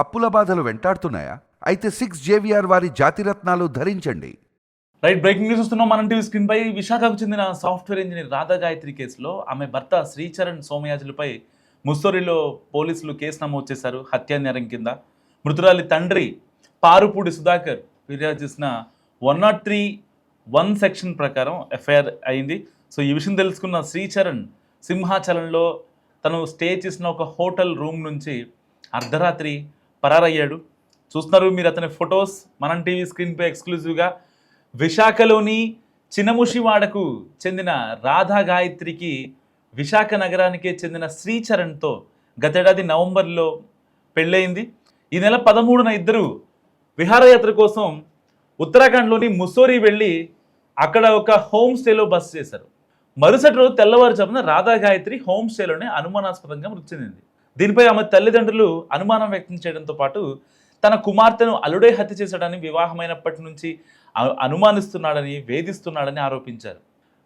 అప్పుల బాధలు వెంటాడుతున్నాయా? అయితే 6 JVR వారి జాతిరత్నాలు ధరించండి. రైట్, బ్రేకింగ్ న్యూస్ వస్తున్నాం మనం టీవీ స్క్రీన్ పై. విశాఖకు చెందిన సాఫ్ట్వేర్ ఇంజనీర్ రాధా గాయత్రి కేసులో ఆమె భర్త శ్రీచరణ్ సోమయాజులపై ముస్సోరిలో పోలీసులు కేసు నమోదు చేశారు హత్యానేరం కింద. మృతురాలి తండ్రి పారుపూడి సుధాకర్ ఫిర్యాదు చేసిన 103(1) సెక్షన్ ప్రకారం ఎఫ్ఐఆర్ అయింది. సో ఈ విషయం తెలుసుకున్న శ్రీచరణ్ సింహాచలంలో తను స్టే చేసిన ఒక హోటల్ రూమ్ నుంచి అర్ధరాత్రి పరారయ్యాడు. చూస్తున్నారు మీరు అతని ఫొటోస్ మనం టీవీ స్క్రీన్పై ఎక్స్క్లూజివ్గా. విశాఖలోని చినముషివాడకు చెందిన రాధా గాయత్రికి విశాఖ నగరానికే చెందిన శ్రీచరణ్తో గతేడాది నవంబర్లో పెళ్ళయింది. ఈ నెల 13న ఇద్దరు విహారయాత్ర కోసం ఉత్తరాఖండ్లోని ముస్సోరీ వెళ్ళి అక్కడ ఒక హోమ్ స్టేలో బస చేశారు. మరుసటి రోజు తెల్లవారుజామున రాధా గాయత్రి హోమ్ స్టేలోనే అనుమానాస్పదంగా మృతి చెందింది. దీనిపై ఆమె తల్లిదండ్రులు అనుమానం వ్యక్తం చేయడంతో పాటు తన కుమార్తెను అల్లుడే హత్య చేశాడని, వివాహమైనప్పటి నుంచి అనుమానిస్తున్నాడని, వేధిస్తున్నాడని ఆరోపించారు.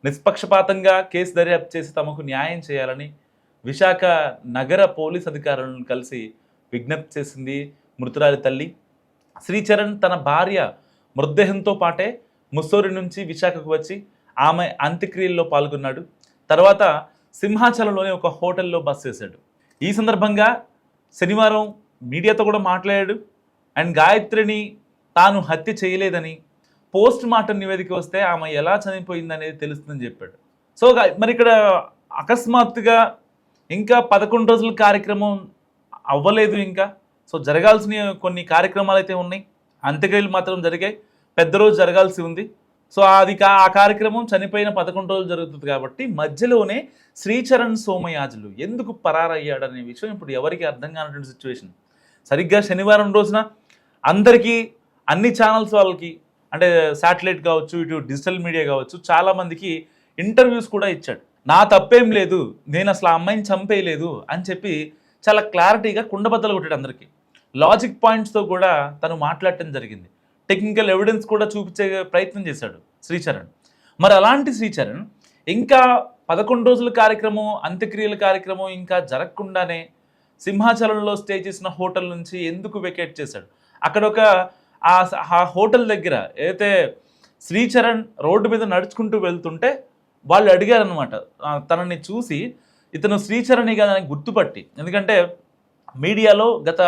నిష్పక్షపాతంగా కేసు దర్యాప్తు చేసి తమకు న్యాయం చేయాలని విశాఖ నగర పోలీస్ అధికారులను కలిసి విజ్ఞప్తి చేసింది మృతురాలి తల్లి. శ్రీచరణ్ తన భార్య మృతదేహంతో పాటే ముస్సోరి నుంచి విశాఖకు వచ్చి ఆమె అంత్యక్రియల్లో పాల్గొన్నాడు. తర్వాత సింహాచలంలోని ఒక హోటల్లో బస చేశాడు. ఈ సందర్భంగా శనివారం మీడియాతో కూడా మాట్లాడాడు. అండ్ గాయత్రిని తాను హత్య చేయలేదని, పోస్ట్ మార్టం నివేదిక వస్తే ఆమె ఎలా చనిపోయింది అనేది తెలుస్తుందని చెప్పాడు. సో మరి ఇక్కడ అకస్మాత్తుగా ఇంకా 11 రోజుల కార్యక్రమం అవ్వలేదు. ఇంకా సో జరగాల్సిన కొన్ని కార్యక్రమాలు అయితే ఉన్నాయి. అంత్యక్రియలు మాత్రం జరిగాయి, పెద్ద రోజు జరగాల్సి ఉంది. సో అది ఆ కార్యక్రమం చనిపోయిన 11 రోజులు జరుగుతుంది కాబట్టి మధ్యలోనే శ్రీచరణ్ సోమయాజులు ఎందుకు పరారయ్యాడనే విషయం ఇప్పుడు ఎవరికి అర్థం కానటువంటి సిచ్యువేషన్. సరిగ్గా శనివారం రోజున అందరికీ, అన్ని ఛానల్స్ వాళ్ళకి, అంటే శాటిలైట్ కావచ్చు, ఇటు డిజిటల్ మీడియా కావచ్చు, చాలామందికి ఇంటర్వ్యూస్ కూడా ఇచ్చాడు. నా తప్పేం లేదు, నేను అసలు ఆ అమ్మాయిని చంపేయలేదు అని చెప్పి చాలా క్లారిటీగా కుండబద్దలు కొట్టాడు అందరికీ. లాజిక్ పాయింట్స్తో కూడా తను మాట్లాడటం జరిగింది. టెక్నికల్ ఎవిడెన్స్ కూడా చూపించే ప్రయత్నం చేశాడు శ్రీచరణ్. మరి అలాంటి శ్రీచరణ్ ఇంకా 11 రోజుల కార్యక్రమం, అంత్యక్రియల కార్యక్రమం ఇంకా జరగకుండానే సింహాచలంలో స్టే చేసిన హోటల్ నుంచి ఎందుకు వెకేట్ చేశాడు? అక్కడ ఒక ఆ హోటల్ దగ్గర ఏదైతే శ్రీచరణ్ రోడ్డు మీద నడుచుకుంటూ వెళ్తుంటే వాళ్ళు అడిగారనమాట తనని చూసి, ఇతను శ్రీచరణ్ కదా అని గుర్తుపట్టి. ఎందుకంటే మీడియాలో గత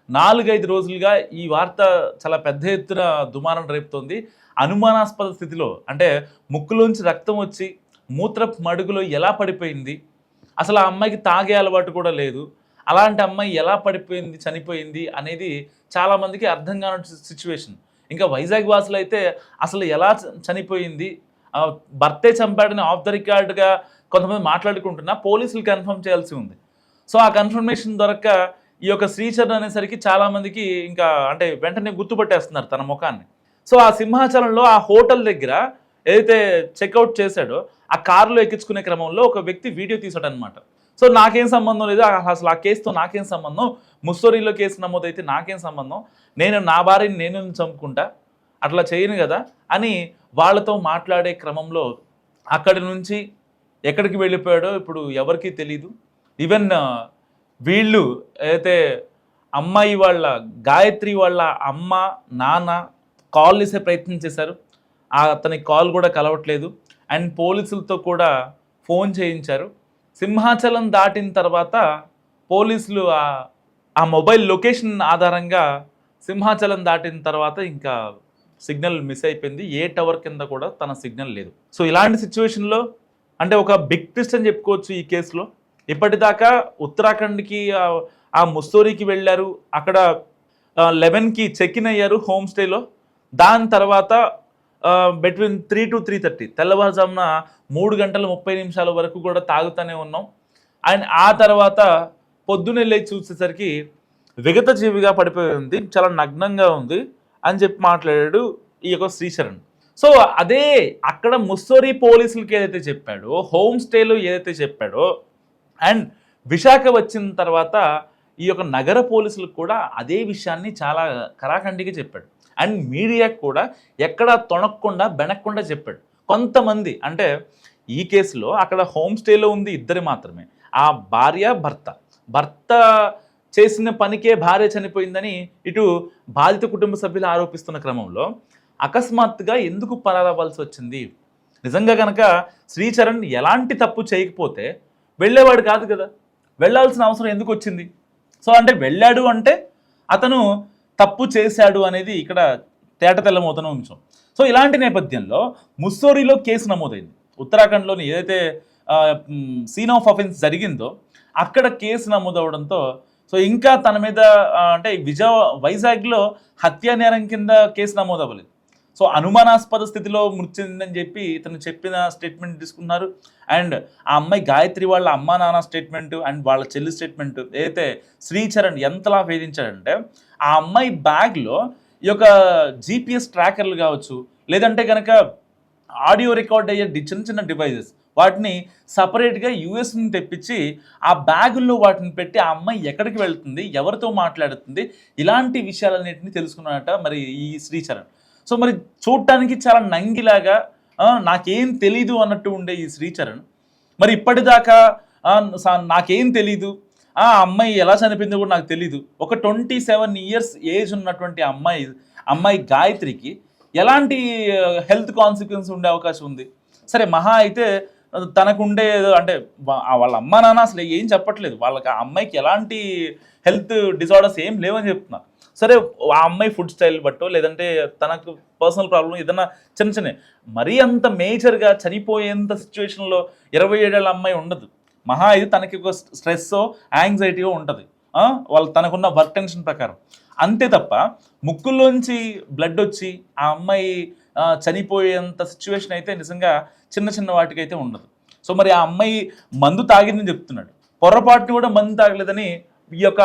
4-5 రోజులుగా ఈ వార్త చాలా పెద్ద ఎత్తున దుమారం రేపుతోంది. అనుమానాస్పద స్థితిలో, అంటే ముక్కులోంచి రక్తం వచ్చి మూత్రపు మడుగులో ఎలా పడిపోయింది, అసలు ఆ అమ్మాయికి తాగే అలవాటు కూడా లేదు, అలాంటి అమ్మాయి ఎలా పడిపోయింది, చనిపోయింది అనేది చాలామందికి అర్థం కాని సిచ్యువేషన్. ఇంకా వైజాగ్ వాసులు అయితే అసలు ఎలా చనిపోయింది, భర్తే చంపాడని ఆఫ్ ద రికార్డ్గా కొంతమంది మాట్లాడుకుంటున్నా పోలీసులు కన్ఫర్మ్ చేయాల్సి ఉంది. సో ఆ కన్ఫర్మేషన్ దొరక్క ఈ యొక్క శ్రీచరణ్ అనేసరికి చాలామందికి ఇంకా అంటే వెంటనే గుర్తుపట్టేస్తున్నారు తన ముఖాన్ని. సో ఆ సింహాచలంలో ఆ హోటల్ దగ్గర ఏదైతే చెక్అవుట్ చేశాడో ఆ కారులో ఎక్కించుకునే క్రమంలో ఒక వ్యక్తి వీడియో తీసాడు అనమాట. సో నాకేం సంబంధం లేదు, అసలు ఆ కేసుతో నాకేం సంబంధం, ముస్సోరీలో కేసు నమోదైతే నాకేం సంబంధం, నేను నా భార్యని నేను చంపుకుంటా, అట్లా చేయను కదా అని వాళ్ళతో మాట్లాడే క్రమంలో అక్కడి నుంచి ఎక్కడికి వెళ్ళిపోయాడో ఇప్పుడు ఎవరికీ తెలీదు. ఈవెన్ వీళ్ళు ఏదైతే అమ్మాయి వాళ్ళ గాయత్రి వాళ్ళ అమ్మ నాన్న కాల్ చేసే ప్రయత్నం చేశారు, అతని కాల్ కూడా కలవట్లేదు. అండ్ పోలీసులతో కూడా ఫోన్ చేయించారు. సింహాచలం దాటిన తర్వాత పోలీసులు ఆ మొబైల్ లొకేషన్ ఆధారంగా సింహాచలం దాటిన తర్వాత ఇంకా సిగ్నల్ మిస్ అయిపోయింది. ఏ టవర్ కింద కూడా తన సిగ్నల్ లేదు. సో ఇలాంటి సిచ్యువేషన్లో అంటే ఒక బిగ్ ట్విస్ట్ అని చెప్పుకోవచ్చు ఈ కేసులో. ఇప్పటిదాకా ఉత్తరాఖండ్కి ఆ ముస్సోరీకి వెళ్ళారు, అక్కడ 11కి చెక్ ఇన్ అయ్యారు హోమ్ స్టేలో. దాని తర్వాత బిట్వీన్ 3 to 3:30 తెల్లవారుజామున 3 గంటల 30 నిమిషాల వరకు కూడా తాగుతూనే ఉన్నాం. అండ్ ఆ తర్వాత పొద్దున్నే లేచి చూసేసరికి విగత జీవిగా పడిపోయి ఉంది, చాలా నగ్నంగా ఉంది అని చెప్పి మాట్లాడాడు ఈ యొక్క శ్రీచరణ్. సో అదే అక్కడ ముస్సోరీ పోలీసులకి ఏదైతే చెప్పాడో, హోమ్ స్టేలో ఏదైతే చెప్పాడో, అండ్ విశాఖ వచ్చిన తర్వాత ఈ యొక్క నగర పోలీసులకు కూడా అదే విషయాన్ని చాలా కరాఖండిగా చెప్పాడు. అండ్ మీడియాకు కూడా ఎక్కడా తొణక్కుండా బెనక్కుండా చెప్పాడు. కొంతమంది అంటే ఈ కేసులో అక్కడ హోమ్ స్టేలో ఉంది ఇద్దరు మాత్రమే, ఆ భార్య భర్త చేసిన పనికే భార్య చనిపోయిందని ఇటు బాధిత కుటుంబ సభ్యులు ఆరోపిస్తున్న క్రమంలో అకస్మాత్తుగా ఎందుకు పరారవ్వాల్సి వచ్చింది? నిజంగా కనుక శ్రీచరణ్ ఎలాంటి తప్పు చేయకపోతే వెళ్ళేవాడు కాదు కదా, వెళ్ళాల్సిన అవసరం ఎందుకు వచ్చింది? సో అంటే వెళ్ళాడు అంటే అతను తప్పు చేశాడు అనేది ఇక్కడ తేట తెల్లమవుతున్న అంశం. సో ఇలాంటి నేపథ్యంలో ముస్సోరీలో కేసు నమోదైంది. ఉత్తరాఖండ్లోని ఏదైతే సీన్ ఆఫ్ అఫెన్స్ జరిగిందో అక్కడ కేసు నమోదవడంతో సో ఇంకా తన మీద అంటే వైజాగ్లో హత్యా నేరం కింద కేసు నమోదవ్వలేదు. సో అనుమానాస్పద స్థితిలో మృతి చెందిందని చెప్పి ఇతను చెప్పిన స్టేట్మెంట్ తీసుకున్నారు. అండ్ ఆ అమ్మాయి గాయత్రి వాళ్ళ అమ్మా నాన్న స్టేట్మెంట్ అండ్ వాళ్ళ చెల్లి స్టేట్మెంట్ ఏదైతే శ్రీచరణ్ ఎంతలా వేధించాడంటే ఆ అమ్మాయి బ్యాగ్లో ఈ యొక్క జీపీఎస్ ట్రాకర్లు కావచ్చు, లేదంటే కనుక ఆడియో రికార్డ్ అయ్యే చిన్న చిన్న డివైజెస్ వాటిని సపరేట్గా యూఎస్ నుంచి తెప్పించి ఆ బ్యాగుల్లో వాటిని పెట్టి ఆ అమ్మాయి ఎక్కడికి వెళ్తుంది, ఎవరితో మాట్లాడుతుంది, ఇలాంటి విషయాలన్నింటినీ తెలుసుకున్నాడట మరి ఈ శ్రీచరణ్. సో మరి చూడటానికి చాలా నంగిలాగా నాకేం తెలీదు అన్నట్టు ఉండే ఈ శ్రీచరణ్ మరి ఇప్పటిదాకా నాకేం తెలీదు, ఆ అమ్మాయి ఎలా చనిపోయిందో కూడా నాకు తెలీదు, ఒక 27 years ఏజ్ ఉన్నటువంటి అమ్మాయి గాయత్రికి ఎలాంటి హెల్త్ కాన్సిక్వెన్స్ ఉండే అవకాశం ఉంది? సరే మహా అయితే తనకుండే అంటే వాళ్ళ అమ్మా నాన్న అసలు ఏం చెప్పట్లేదు, వాళ్ళకి ఆ అమ్మాయికి ఎలాంటి హెల్త్ డిజార్డర్స్ ఏం లేవని చెప్తున్నారు. సరే ఆ అమ్మాయి ఫుడ్ స్టైల్ బట్టో లేదంటే తనకు పర్సనల్ ప్రాబ్లం ఏదన్నా చిన్న చిన్న మరీ అంత మేజర్గా చనిపోయేంత సిచ్యువేషన్లో 27 ఏళ్ల అమ్మాయి ఉండదు. మహా ఇది తనకి ఒక స్ట్రెస్సో యాంగ్జైటీయో ఉంటుంది తనకున్న వర్క్ టెన్షన్ ప్రకారం, అంతే తప్ప ముక్కుల్లోంచి బ్లడ్ వచ్చి ఆ అమ్మాయి చనిపోయేంత సిచ్యువేషన్ అయితే నిజంగా చిన్న చిన్న వాటికైతే ఉండదు. సో మరి ఆ అమ్మాయి మందు తాగిందని చెప్తున్నాడు, పొరపాటుని కూడా మందు తాగలేదని ఈ యొక్క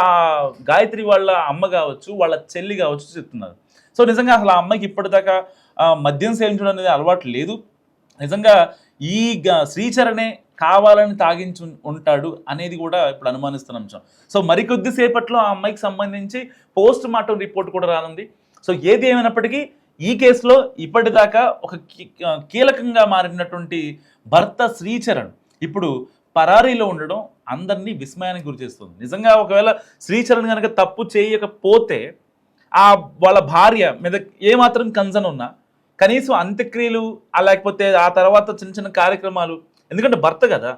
గాయత్రి వాళ్ళ అమ్మ కావచ్చు వాళ్ళ చెల్లి కావచ్చు చెప్తున్నారు. సో నిజంగా అసలు ఆ అమ్మాయికి ఇప్పటిదాకా మద్యం సేవించడం అనేది అలవాటు లేదు. నిజంగా ఈ శ్రీచరణే కావాలని తాగించు ఉంటాడు అనేది కూడా ఇప్పుడు అనుమానిస్తున్న అంశం. సో మరికొద్దిసేపట్లో ఆ అమ్మాయికి సంబంధించి పోస్ట్ మార్టం రిపోర్ట్ కూడా రానుంది. సో ఏది ఏమైనప్పటికీ ఈ కేసులో ఇప్పటిదాకా ఒక కీలకంగా మారినటువంటి భర్త శ్రీచరణ్ ఇప్పుడు పరారీలో ఉండడం అందరినీ విస్మయానికి గురిచేస్తుంది. నిజంగా ఒకవేళ శ్రీచరణ్ కనుక తప్పు చేయకపోతే వాళ్ళ భార్య మీద ఏమాత్రం కన్సర్న్ ఉన్నా కనీసం అంత్యక్రియలు లేకపోతే ఆ తర్వాత చిన్న చిన్న కార్యక్రమాలు, ఎందుకంటే భర్త కదా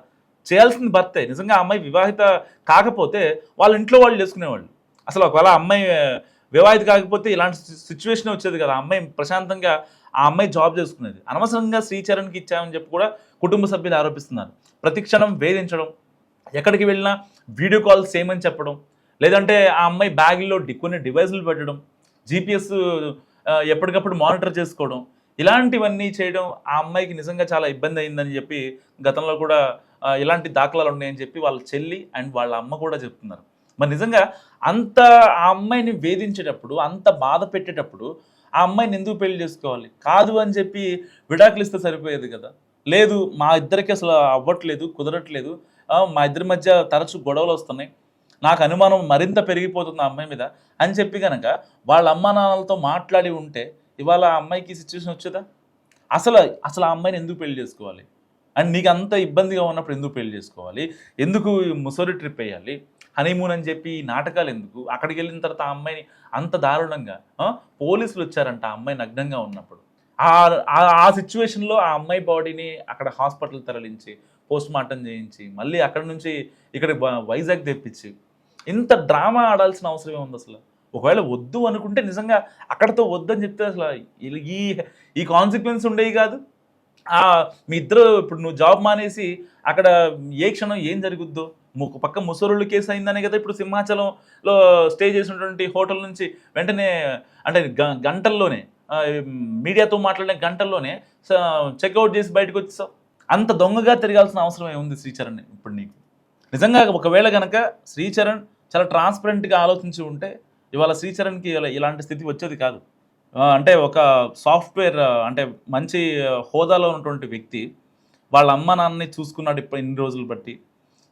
చేయాల్సింది భర్తే. నిజంగా ఆ అమ్మాయి వివాహిత కాకపోతే వాళ్ళ ఇంట్లో వాళ్ళు చేసుకునేవాళ్ళు. అసలు ఒకవేళ అమ్మాయి వివాహిత కాకపోతే ఇలాంటి సిచ్యువేషన్ వచ్చేది కదా, అమ్మాయి ప్రశాంతంగా ఆ అమ్మాయి జాబ్ చేసుకునేది. అనవసరంగా శ్రీచరణ్కి ఇచ్చామని చెప్పి కూడా కుటుంబ సభ్యులు ఆరోపిస్తున్నారు. ప్రతి క్షణం వేధించడం, ఎక్కడికి వెళ్ళినా వీడియో కాల్స్ చేయమని చెప్పడం, లేదంటే ఆ అమ్మాయి బ్యాగ్లో కొన్ని డివైజులు పెట్టడం, జీపీఎస్ ఎప్పటికప్పుడు మానిటర్ చేసుకోవడం, ఇలాంటివన్నీ చేయడం ఆ అమ్మాయికి నిజంగా చాలా ఇబ్బంది అయిందని చెప్పి గతంలో కూడా ఇలాంటి దాఖలాలు ఉన్నాయని చెప్పి వాళ్ళ చెల్లి అండ్ వాళ్ళ అమ్మ కూడా చెప్తున్నారు. మరి నిజంగా అంత ఆ అమ్మాయిని వేధించేటప్పుడు, అంత బాధ పెట్టేటప్పుడు ఆ అమ్మాయిని ఎందుకు పెళ్లి చేసుకోవాలి? కాదు అని చెప్పి విడాకులు ఇస్తే సరిపోయేది కదా. లేదు మా ఇద్దరికి అసలు అవ్వట్లేదు, కుదరట్లేదు, మా ఇద్దరి మధ్య తరచు గొడవలు వస్తున్నాయి, నాకు అనుమానం మరింత పెరిగిపోతుంది ఆ అమ్మాయి మీద అని చెప్పి కనుక వాళ్ళ అమ్మా నాన్నలతో మాట్లాడి ఉంటే ఇవాళ ఆ అమ్మాయికి సిచ్యువేషన్ వచ్చేదా? అసలు ఆ అమ్మాయిని ఎందుకు పెళ్లి చేసుకోవాలి? అండ్ నీకు అంత ఇబ్బందిగా ఉన్నప్పుడు ఎందుకు పెళ్లి చేసుకోవాలి? ఎందుకు ముసోరి ట్రిప్ వేయాలి, హనీమూన్ అని చెప్పి నాటకాలు ఎందుకు? అక్కడికి వెళ్ళిన తర్వాత ఆ అమ్మాయిని అంత దారుణంగా పోలీసులు వచ్చారంట ఆ అమ్మాయి నగ్నంగా ఉన్నప్పుడు. ఆ సిచ్యువేషన్లో ఆ అమ్మాయి బాడీని అక్కడ హాస్పిటల్ తరలించి పోస్ట్ మార్టం చేయించి మళ్ళీ అక్కడ నుంచి ఇక్కడ వైజాగ్ తెప్పించి ఇంత డ్రామా ఆడాల్సిన అవసరం ఏముంది అసలు? ఒకవేళ వద్దు అనుకుంటే నిజంగా అక్కడతో వద్దని చెప్తే అసలు ఈ కాన్సిక్వెన్స్ ఉండేవి కాదు. మీ ఇద్దరు ఇప్పుడు నువ్వు జాబ్ మానేసి అక్కడ ఏ క్షణం ఏం జరుగుద్దో, ఒక పక్క ముసరుళ్ళు కేసు అయిందనే కదా ఇప్పుడు సింహాచలంలో స్టే చేసినటువంటి హోటల్ నుంచి వెంటనే అంటే గంటల్లోనే మీడియాతో మాట్లాడిన గంటల్లోనే చెక్అవుట్ చేసి బయటకు వచ్చేసావు. అంత దొంగగా తిరగాల్సిన అవసరం ఏముంది శ్రీచరణ్ ఇప్పుడు నీకు? నిజంగా ఒకవేళ కనుక శ్రీచరణ్ చాలా ట్రాన్స్పరెంట్గా ఆలోచించి ఉంటే ఇవాళ శ్రీచరణ్కి ఇలాంటి స్థితి వచ్చేది కాదు. అంటే ఒక సాఫ్ట్వేర్ అంటే మంచి హోదాలో ఉన్నటువంటి వ్యక్తి వాళ్ళ అమ్మ నాన్నని చూసుకున్నాడు ఇప్పుడు ఇన్ని రోజులు బట్టి.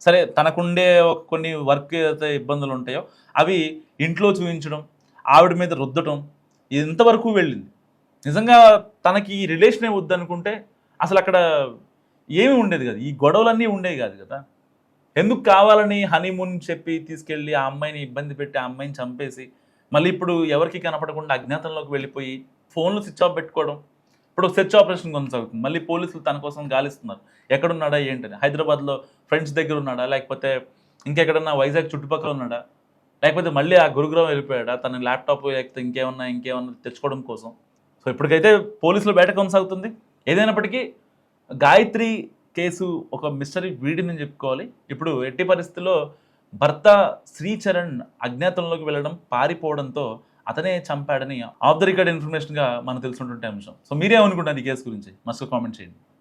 సరే తనకుండే కొన్ని వర్క్ ఏదైతే ఇబ్బందులు ఉంటాయో అవి ఇంట్లో చూపించడం, ఆవిడ మీద రుద్దటం, ఇంతవరకు వెళ్ళింది. నిజంగా తనకి ఈ రిలేషనే వద్దనుకుంటే అసలు అక్కడ ఏమీ ఉండేది కదా, ఈ గొడవలన్నీ ఉండేవి కాదు కదా. ఎందుకు కావాలని హనీమూన్ చెప్పి తీసుకెళ్ళి ఆ అమ్మాయిని ఇబ్బంది పెట్టి ఆ అమ్మాయిని చంపేసి మళ్ళీ ఇప్పుడు ఎవరికి కనపడకుండా అజ్ఞాతంలోకి వెళ్ళిపోయి ఫోన్లు స్విచ్ ఆఫ్ పెట్టుకోవడం. ఇప్పుడు సెర్చ్ ఆపరేషన్ కొనసాగుతుంది. మళ్ళీ పోలీసులు తన కోసం గాలిస్తున్నారు. ఎక్కడున్నాడా ఏంటని. హైదరాబాద్లో ఫ్రెండ్స్ దగ్గర ఉన్నాడా, లేకపోతే ఇంకెక్కడన్నా వైజాగ్ చుట్టుపక్కల ఉన్నాడా, లేకపోతే మళ్ళీ ఆ గురుగ్రామం వెళ్ళిపోయాడా తన ల్యాప్టాప్ లేకపోతే ఇంకేమన్నా తెచ్చుకోవడం కోసం. సో ఇప్పటికైతే పోలీసుల వేట కొనసాగుతుంది. ఏదైనప్పటికీ గాయత్రి కేసు ఒక మిస్టరీ వీడిందని చెప్పుకోవాలి. ఇప్పుడు ఎట్టి పరిస్థితుల్లో భర్త శ్రీచరణ్ అజ్ఞాతంలోకి వెళ్ళడం, పారిపోవడంతో అతనే చంపాడని ఆఫ్ ద రికార్డ్ ఇన్ఫర్మేషన్గా మనకు తెలుసుంటుంటే అంశం. సో మీరేమనుకుంటున్నారు ఈ కేసు గురించి? మస్తు కామెంట్ చేయండి.